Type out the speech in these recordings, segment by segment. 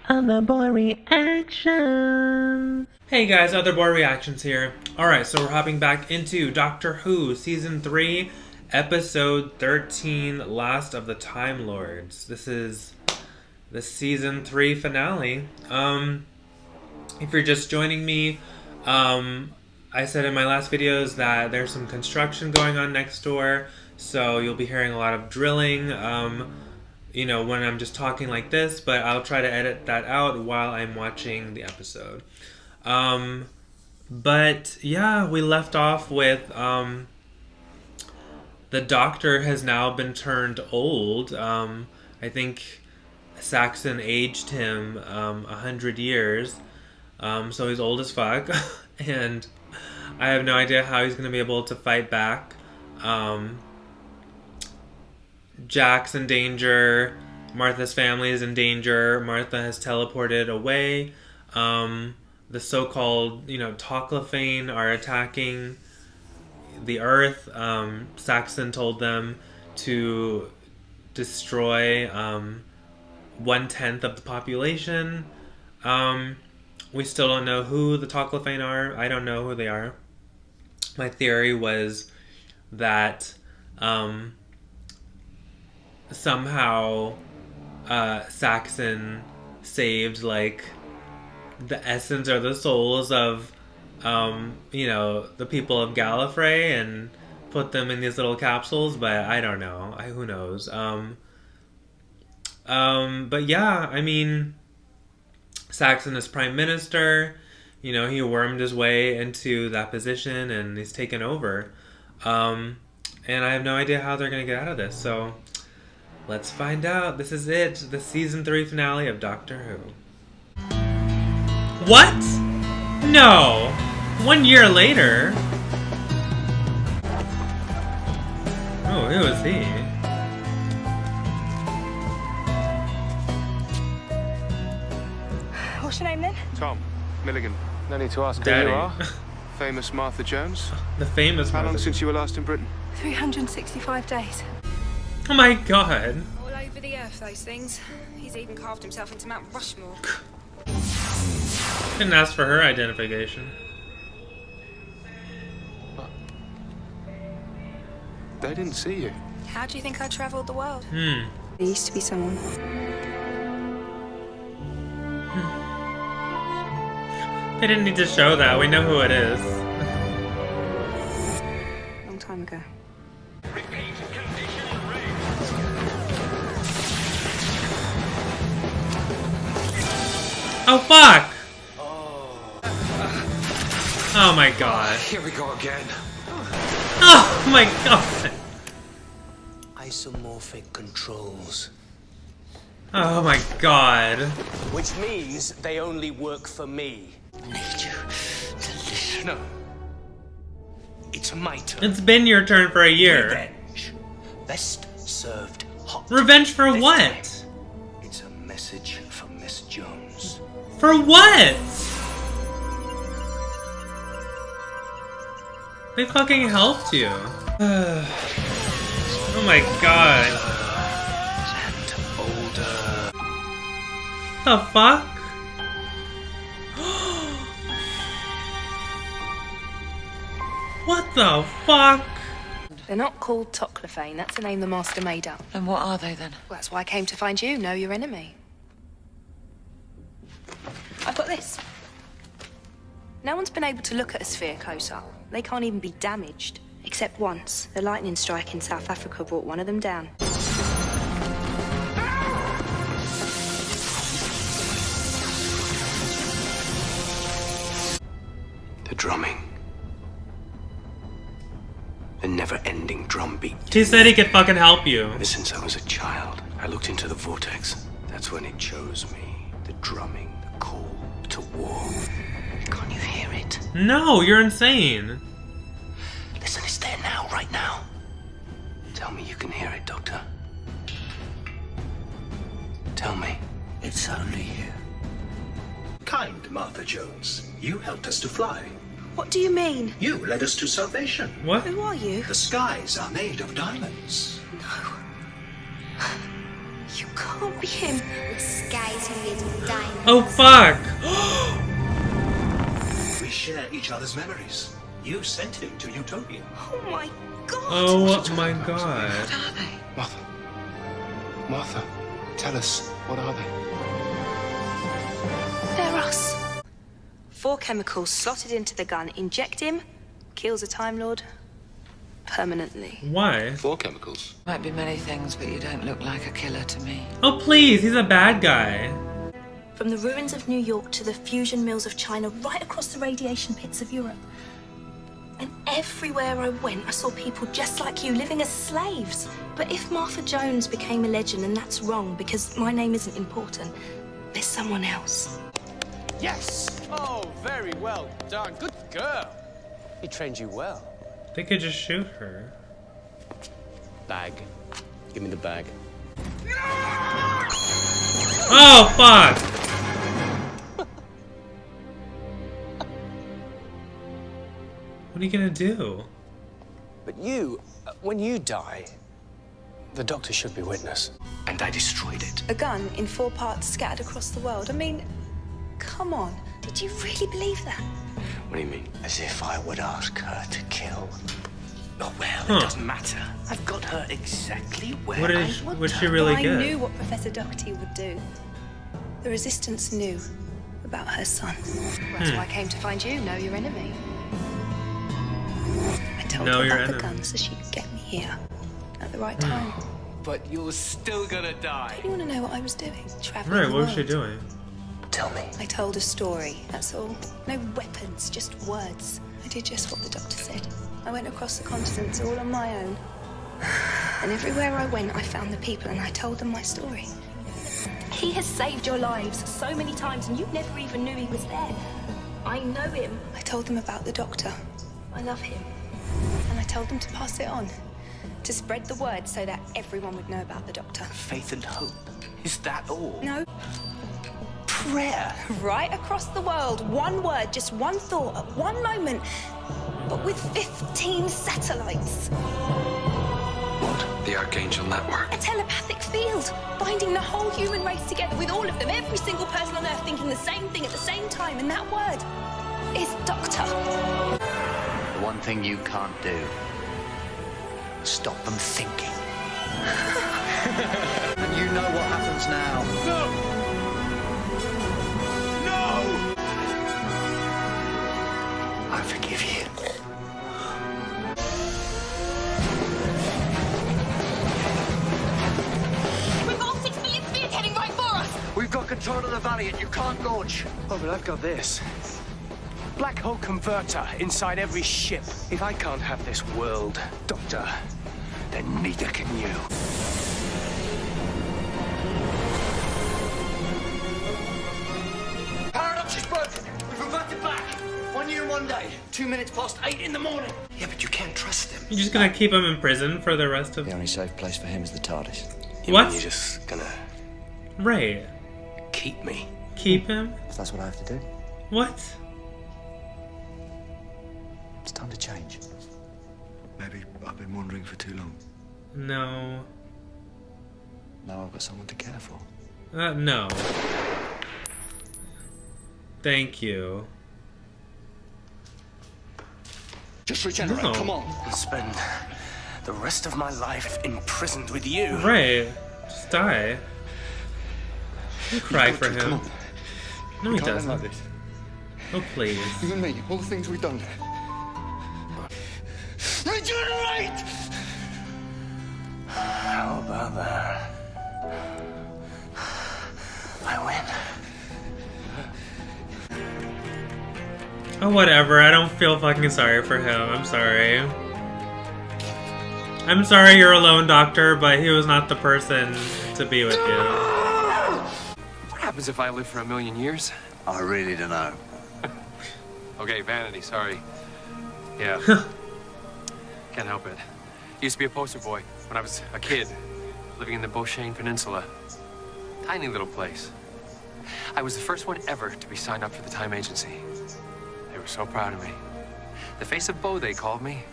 Other boy reactions. Hey guys, Other Boy Reactions here. Alright, so we're hopping back into Doctor Who Season 3, Episode 13, Last of the Time Lords. This is the Season 3 finale. If you're just joining me, I said in my last videos that there's some construction going on next door, so you'll be hearing a lot of drilling, you know, when I'm just talking like this, but I'll try to edit that out while I'm watching the episode. But yeah, we left off with, the Doctor has now been turned old. I think Saxon aged him 100 years, so he's old as fuck, and I have no idea how he's going to be able to fight back. Jack's in danger. Martha's family is in danger. Martha has teleported away. The so-called, you know, Toclafane are attacking the Earth. Saxon told them to destroy 1/10 of the population. We still don't know who the Toclafane are. I don't know who they are. My theory was that somehow Saxon saved like the essence or the souls of you know, the people of Gallifrey and put them in these little capsules, but I don't know. Who knows? But yeah, I mean, Saxon is Prime Minister. You know, he wormed his way into that position and he's taken over. And I have no idea how they're going to get out of this. So let's find out. This is it. The Season 3 finale of Doctor Who. What? No. 1 year later. Oh, who is he? What's your name then? Tom Milligan. No need to ask Daddy. who you are. Famous Martha Jones. The famous How long Martha. since you were last in Britain? 365 days. Oh my god. All over the earth, those things. He's even carved himself into Mount Rushmore. Didn't ask for her identification. They didn't see you. How do you think I travelled the world? Hmm. There used to be someone. They didn't need to show that. We know who it is. Long time ago. Oh fuck! Oh my god. Here we go again. Oh my god. Isomorphic controls. Oh my god. Which means they only work for me. Need you to listen. No. It's my turn. It's been your turn for a year. Revenge. Best served hot. Revenge for This what? time, it's a message from Miss Jones. For what? They fucking helped you. Oh my god. And older. The fuck? What the fuck? They're not called Toclafane. That's the name the Master made up. And what are they then? Well, that's why I came to find you. Know your enemy. I've got this. No one's been able to look at a sphere close up. They can't even be damaged. Except once. The lightning strike in South Africa brought one of them down. The drumming. The never-ending drumbeat. He said he could fucking help you. Ever since I was a child, I looked into the vortex. That's when it chose me. The drumming, the call to war. Can't you hear it? No, you're insane. Listen, it's there now, right now. Tell me you can hear it, Doctor. Tell me. It's only you. Kind Martha Jones, you helped us to fly. What do you mean? You led us to salvation. What? Who are you? The skies are made of diamonds. You can't be him. With skies and little diamonds. Oh fuck! We share each other's memories. You sent him to Utopia. Oh my god. Oh my god. Martha. Martha, tell us, what are they? They're us. 4 chemicals slotted into the gun. Inject him, kills a Time Lord permanently. Why? 4 chemicals. Might be many things, but you don't look like a killer to me. Oh please, he's a bad guy. From the ruins of New York to the fusion mills of China, right across the radiation pits of Europe. And everywhere I went, I saw people just like you living as slaves. But if Martha Jones became a legend, and that's wrong because my name isn't important, there's someone else. Yes! Oh, very well done. Good girl. He trained you well. They could just shoot her. Bag. Give me the bag. Oh fuck! What are you gonna do? But you, when you die, the doctor should be witness. And I destroyed it. A gun in 4 parts scattered across the world. I mean, come on. Did you really believe that? What do you mean? As if I would ask her to kill. Oh, well, Huh. it doesn't matter. I've got her exactly where What I is? want Would her. she really I get? knew what Professor Doherty would do. The Resistance knew about her son. That's why I came to find you. Know your enemy. I told Know her your about the enemy. gun so she could get me here at the right time. But you're still gonna die. You want to know what I was doing? Traveling Right, the what was she world. doing? Tell me. I told a story, that's all. No weapons, just words. I did just what the doctor said. I went across the continents all on my own. And everywhere I went, I found the people and I told them my story. He has saved your lives so many times and you never even knew he was there. I know him. I told them about the doctor. I love him. And I told them to pass it on. To spread the word so that everyone would know about the doctor. Faith and hope. Is that all? No. Prayer. Right across the world, one word, just one thought at one moment, but with 15 satellites. What? The Archangel Network. A telepathic field, binding the whole human race together with all of them, every single person on Earth thinking the same thing at the same time, and that word is Doctor. The one thing you can't do. Stop them thinking. And you know what happens now. I forgive you. We've got 6 million spears heading right for us. We've got control of the valley and you can't launch. Oh, but I've got this. Black hole converter inside every ship. If I can't have this world, Doctor, then neither can you. Paradox is broken. We've reverted back. 1 year, 1 day. 2 minutes past 8 in the morning. Yeah, but you can't trust him. You're just gonna keep him in prison for the rest of. The only safe place for him is the TARDIS. You What? mean you're just gonna Right. keep me? Keep him. So that's what I have to do. What? It's time to change. Maybe I've been wandering for too long. No. Now I've got someone to care for. No. Thank you. Just regenerate, No. come on. I'll spend the rest of my life imprisoned with you. Right. Just die. You cry for Come him. on. No, he Can't end doesn't. like this. Oh, please. You and me, all the things we've done. Regenerate! How about that? I win. Oh, whatever. I don't feel fucking sorry for him. I'm sorry. I'm sorry you're alone, Doctor, but he was not the person to be with you. What happens if I live for 1,000,000 years? I really don't know. Okay, vanity, sorry. Yeah. Can't help it. Used to be a poster boy when I was a kid, living in the Beauchesne Peninsula. Tiny little place. I was the first one ever to be signed up for the Time Agency. They were so proud of me. The face of Bo, they called me.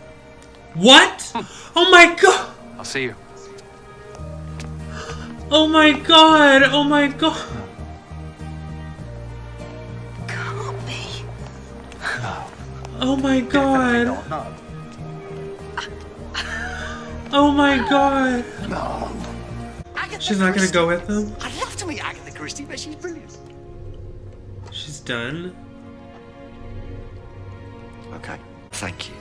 What? Oh my god! I'll see you. Oh my god! Oh my god! Can't be. Oh my god! No. Oh my god! No. She's not gonna go with him? I'd love to meet Agatha Christie, but she's brilliant. She's done? Okay, thank you.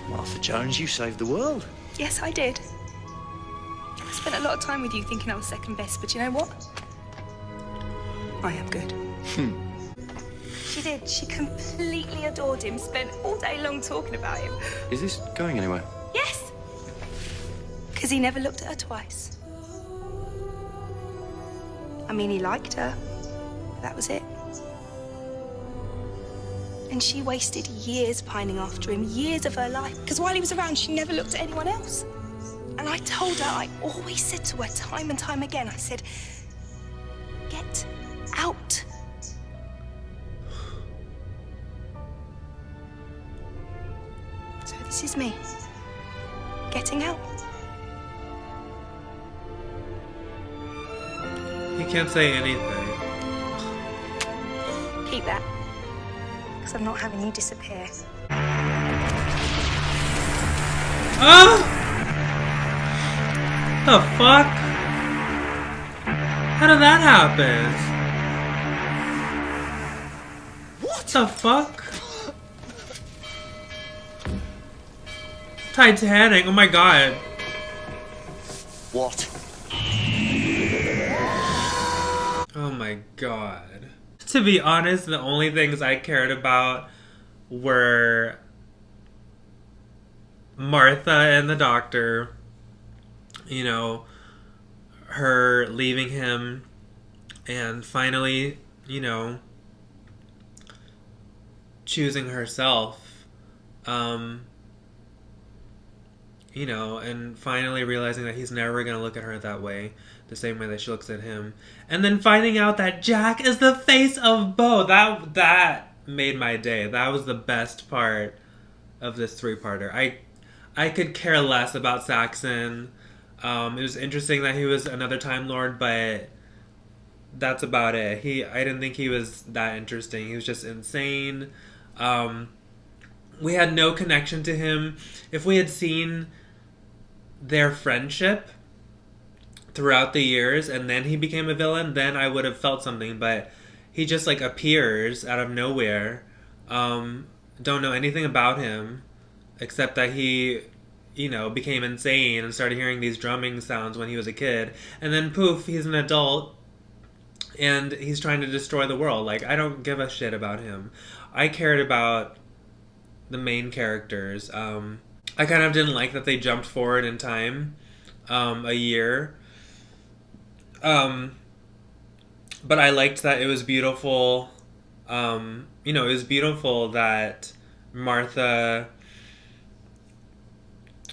Martha Jones, you saved the world. Yes, I did. I spent a lot of time with you thinking I was second best, but you know what? I am good. She did. She completely adored him, spent all day long talking about him. Is this going anywhere? Yes! Because he never looked at her twice. I mean, he liked her. But that was it. And she wasted years pining after him, years of her life. Because while he was around, she never looked at anyone else. And I told her, I always said to her time and time again, I said, get out. So this is me, getting out. He can't say anything. Keep that. Because I'm not having you disappear. Oh! The fuck? How did that happen? What the fuck? Titanic, oh my god. What? Oh my god. To be honest, the only things I cared about were Martha and the doctor, you know, her leaving him, and finally, you know, choosing herself, you know, and finally realizing that he's never gonna look at her that way, the same way that she looks at him, and then finding out that Jack is the face of Bo. That made my day. That was the best part of this three-parter. I could care less about Saxon. It was interesting that he was another Time Lord, but that's about it. I didn't think he was that interesting. He was just insane. We had no connection to him. If we had seen their friendship throughout the years and then he became a villain, then I would have felt something, but he just like appears out of nowhere. Don't know anything about him except that he, you know, became insane and started hearing these drumming sounds when he was a kid, and then poof, he's an adult and he's trying to destroy the world. Like, I don't give a shit about him. I cared about the main characters. I kind of didn't like that they jumped forward in time a year. But I liked that it was beautiful. You know, it was beautiful that Martha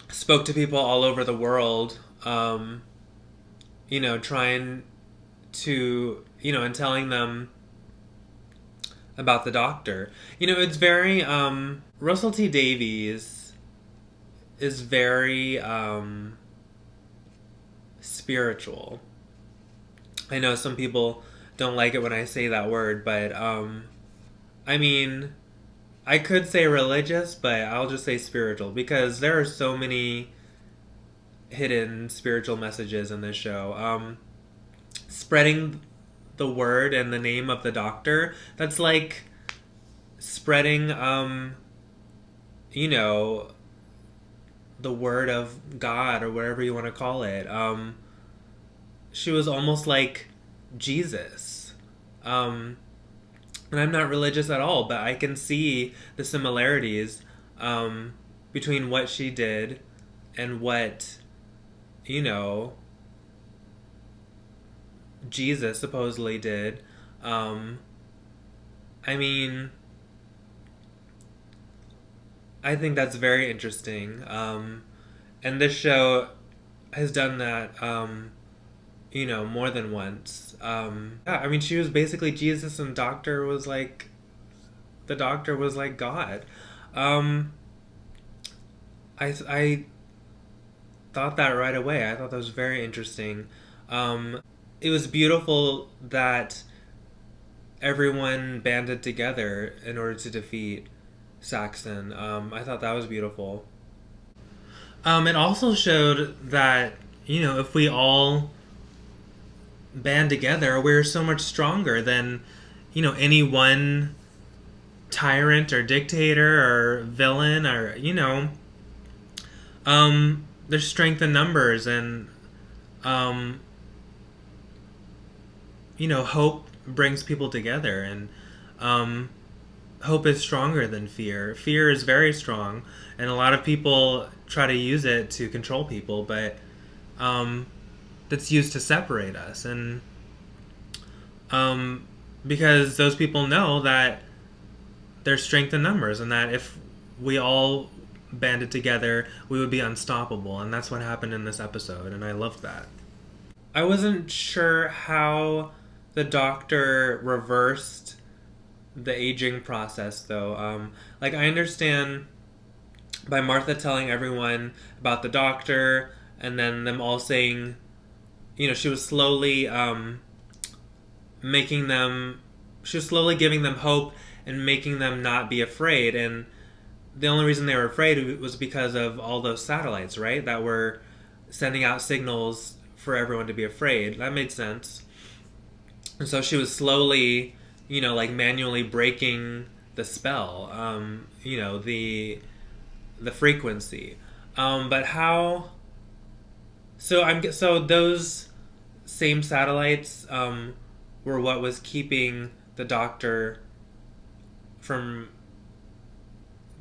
spoke to people all over the world, you know, trying to, you know, and telling them about the doctor. You know, it's very, Russell T Davies is very, spiritual. I know some people don't like it when I say that word, but, I mean, I could say religious, but I'll just say spiritual, because there are so many hidden spiritual messages in this show. Spreading the word and the name of the doctor, that's like spreading, you know, the word of God, or whatever you want to call it. She was almost like Jesus. And I'm not religious at all, but I can see the similarities between what she did and what, you know, Jesus supposedly did. I mean, I think that's very interesting. And this show has done that, you know, more than once. Yeah, I mean, she was basically Jesus and Doctor was like the Doctor was like God. I thought that right away. I thought that was very interesting. It was beautiful that everyone banded together in order to defeat Saxon. I thought that was beautiful. It also showed that, if we all band together, we're so much stronger than, any one tyrant or dictator or villain or, there's strength in numbers, and, hope brings people together, and hope is stronger than fear. Fear is very strong, and a lot of people try to use it to control people, but that's used to separate us, and because those people know that there's strength in numbers, and that if we all banded together, we would be unstoppable, and that's what happened in this episode, and I loved that. I wasn't sure how the Doctor reversed the aging process, though. I understand by Martha telling everyone about the Doctor, and then them all saying, she was slowly giving them hope and making them not be afraid, and the only reason they were afraid was because of all those satellites, right? That were sending out signals for everyone to be afraid. That made sense. And so she was slowly, manually breaking the spell, the frequency. But how? So those same satellites were what was keeping the Doctor from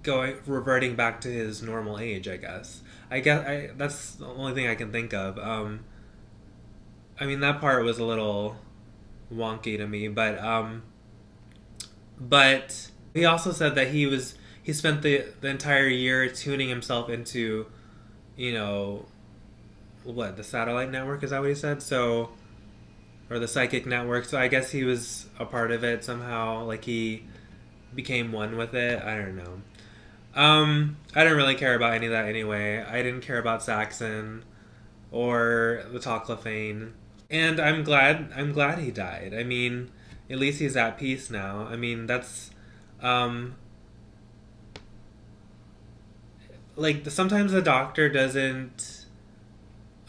reverting back to his normal age, I guess. That's the only thing I can think of. That part was a little wonky to me, but he also said that he spent the entire year tuning himself into, the satellite network, is that what he said? So, or the psychic network, so I guess he was a part of it somehow, he became one with it. I don't know. I didn't really care about any of that anyway. I didn't care about Saxon or the Toclafane. And I'm glad he died. At least he's at peace now. That's sometimes the Doctor doesn't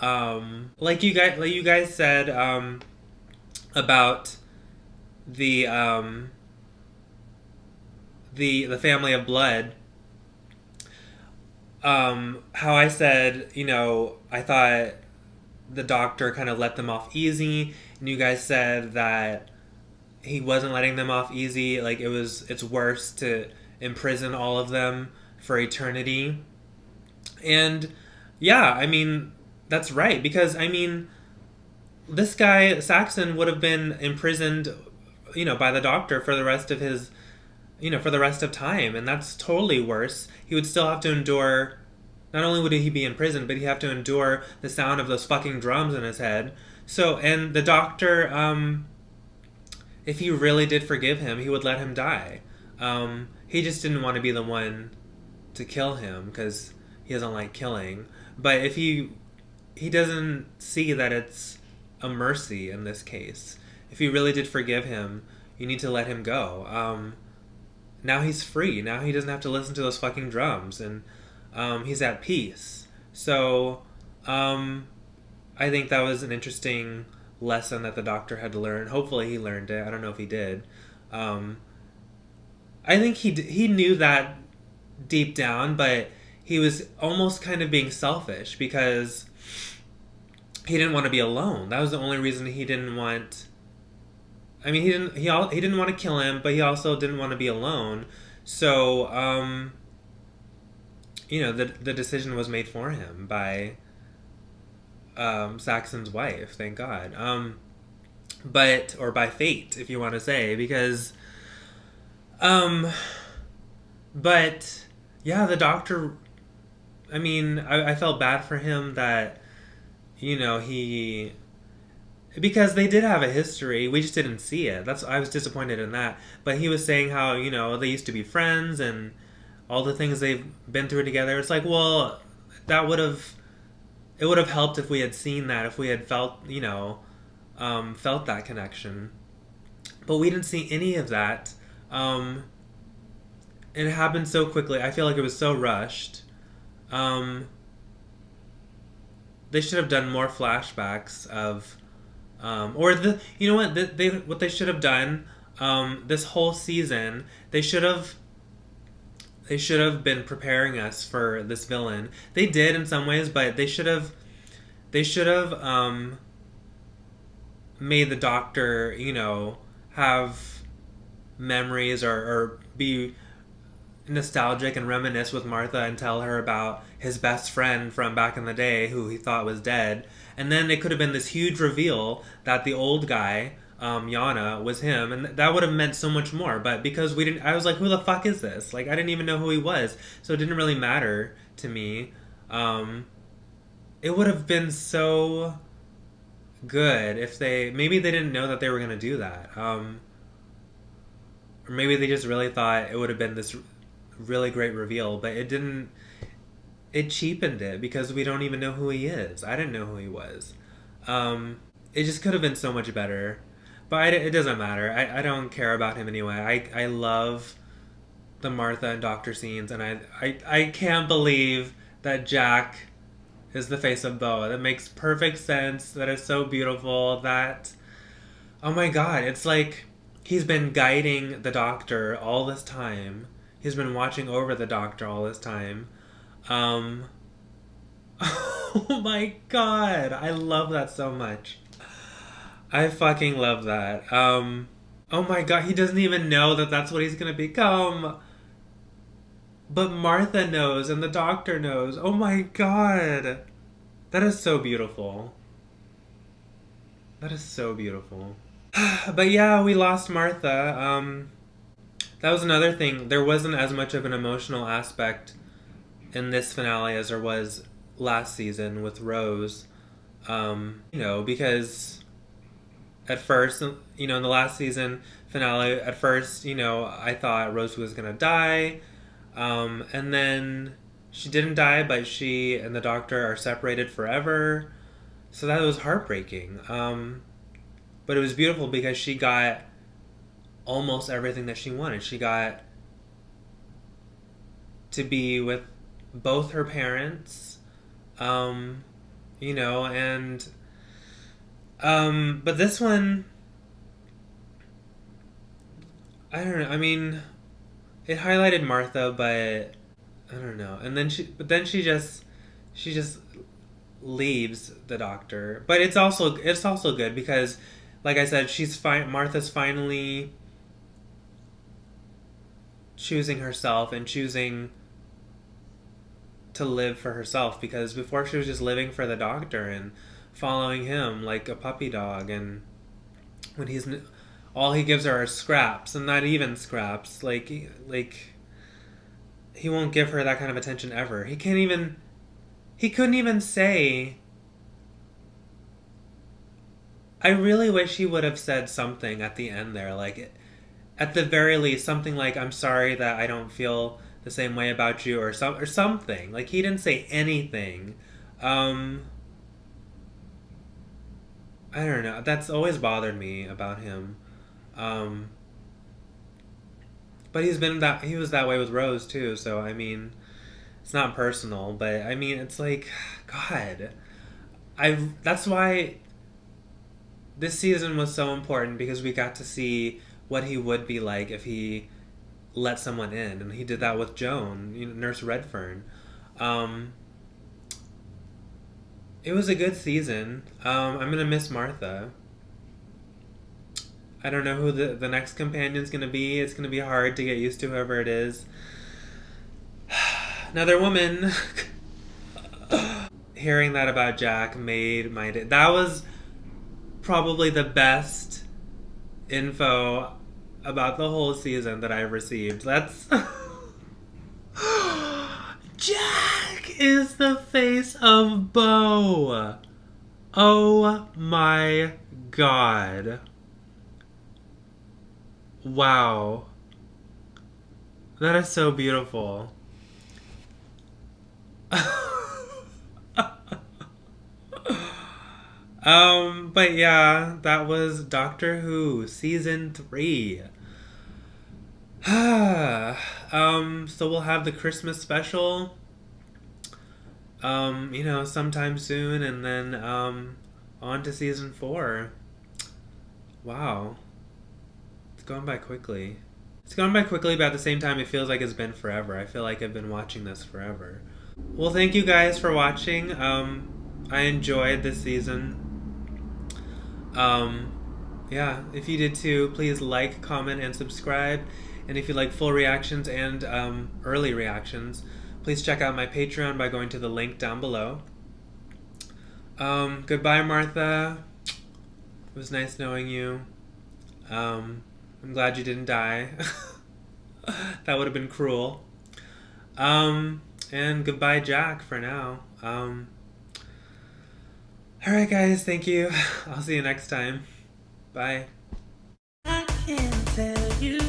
like you guys said about the family of blood. How I said, I thought the Doctor kind of let them off easy, and you guys said that he wasn't letting them off easy. It's worse to imprison all of them for eternity. And yeah, that's right, because this guy Saxon would have been imprisoned, by the Doctor for the rest of his, for the rest of time, and that's totally worse. He would still have to endure. Not only would he be in prison, but he'd have to endure the sound of those fucking drums in his head. So, and the Doctor, if he really did forgive him, he would let him die. He just didn't want to be the one to kill him, because he doesn't like killing. But if he doesn't see that it's a mercy in this case. If you really did forgive him, you need to let him go. Now he's free. Now he doesn't have to listen to those fucking drums, and he's at peace. So I think that was an interesting lesson that the Doctor had to learn. Hopefully he learned it. I don't know if he did. I think he knew that deep down, but he was almost kind of being selfish because he didn't want to be alone. That was the only reason he didn't want. He didn't want to kill him, but he also didn't want to be alone. So, the decision was made for him by Saxon's wife, thank God. Or by fate, if you want to say, because, but yeah, the Doctor. I felt bad for him that, he because they did have a history. We just didn't see it. I was disappointed in that. But he was saying how, you know, they used to be friends and all the things they've been through together. It's like, well, it would have helped if we had seen that, if we had felt, you know, felt that connection. But we didn't see any of that. It happened so quickly. I feel like it was so rushed. They should have done more flashbacks of, you know what, what they should have done, this whole season, they should have been preparing us for this villain. They did in some ways, but they should have made the Doctor, you know, have memories or be nostalgic and reminisce with Martha and tell her about his best friend from back in the day who he thought was dead. And then it could have been this huge reveal that the old guy, Yana, was him, and that would have meant so much more. But because we didn't, I was like, who the fuck is this? Like, I didn't even know who he was, so it didn't really matter to me. It would have been so good if maybe they didn't know that they were going to do that. Or maybe they just really thought it would have been this really great reveal, but it didn't. It cheapened it because we don't even know who he is. I didn't know who he was. It just could have been so much better. But it doesn't matter. I don't care about him anyway. I love the Martha and Doctor scenes, and I can't believe that Jack is the face of Boa. That makes perfect sense. That is so beautiful. That, oh my god, it's like he's been guiding the Doctor all this time. He's been watching over the Doctor all this time. Oh my god, I love that so much. I fucking love that. Oh my god, he doesn't even know that that's what he's gonna become. But Martha knows and the Doctor knows. Oh my god. That is so beautiful. That is so beautiful. But yeah, we lost Martha. That was another thing. There wasn't as much of an emotional aspect in this finale as there was last season with Rose. You know, because at first, you know, in the last season finale, at first, you know, I thought Rose was gonna die. And then she didn't die, but she and the Doctor are separated forever. So that was heartbreaking. But it was beautiful because she got almost everything that she wanted. She got to be with both her parents, you know, and but this one, I don't know. I mean, it highlighted Martha, but I don't know. And then she just leaves the Doctor. But it's also good because, like I said, Martha's finally choosing herself and choosing to live for herself, because before she was just living for the Doctor and following him like a puppy dog, and when all he gives her are scraps, and not even scraps, like he won't give her that kind of attention ever. He couldn't even say, I really wish he would have said something at the end there, like at the very least something like, I'm sorry that I don't feel the same way about you, or something. Like, he didn't say anything. I don't know. That's always bothered me about him. But he was that way with Rose too, so I mean, it's not personal, but I mean, it's like, God, that's why this season was so important, because we got to see what he would be like if he let someone in, and he did that with Joan, Nurse Redfern. It was a good season. I'm gonna miss Martha. I don't know who the next companion's gonna be. It's gonna be hard to get used to whoever it is. Another woman. Hearing that about Jack made my day. That was probably the best info about the whole season that I've received. That's Jack is the face of Bo. Oh my god. Wow. That is so beautiful. But yeah, that was Doctor Who Season 3. So we'll have the Christmas special, sometime soon, and then, on to Season 4. Wow. It's going by quickly. It's gone by quickly, but at the same time, it feels like it's been forever. I feel like I've been watching this forever. Well, thank you guys for watching. I enjoyed this season. Yeah, if you did too, please like, comment, and subscribe. And if you like full reactions and early reactions, please check out my Patreon by going to the link down below. Goodbye, Martha. It was nice knowing you. I'm glad you didn't die. That would have been cruel. And goodbye, Jack, for now. Alright, guys, thank you. I'll see you next time. Bye. I can't tell you